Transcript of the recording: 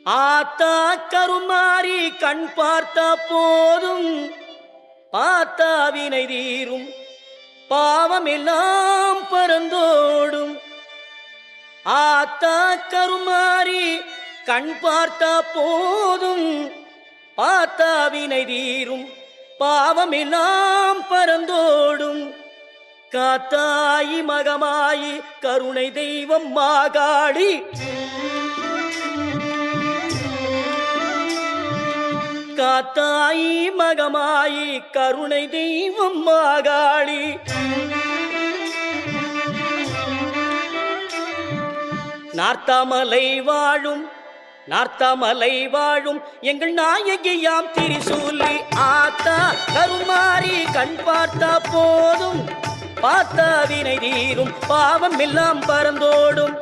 ஆத்தா கருமாறி கண் பார்த்த போதும் பார்த்தா வினை தீரும் பாவம் எல்லாம் பறந்தோடும். ஆத்தா கருமாறி கண் பார்த்த போதும் பார்த்தா வினை தீரும் பாவம் எல்லாம் பறந்தோடும். காத்தாயி மகமாயி கருணை தெய்வம் மாகாளி, காத்தாயி மகமாயி கருணை தெய்வம் மாகாளி. நார்த்தாமலை வாழும் நார்த்தாமலை வாழும் எங்கள் நாயகியாம் திரிசூலி. ஆத்தா கருமாறி கண் பார்த்தா போதும் பார்த்தா வினை தீரும் பாவம் எல்லாம் பறந்தோடும்.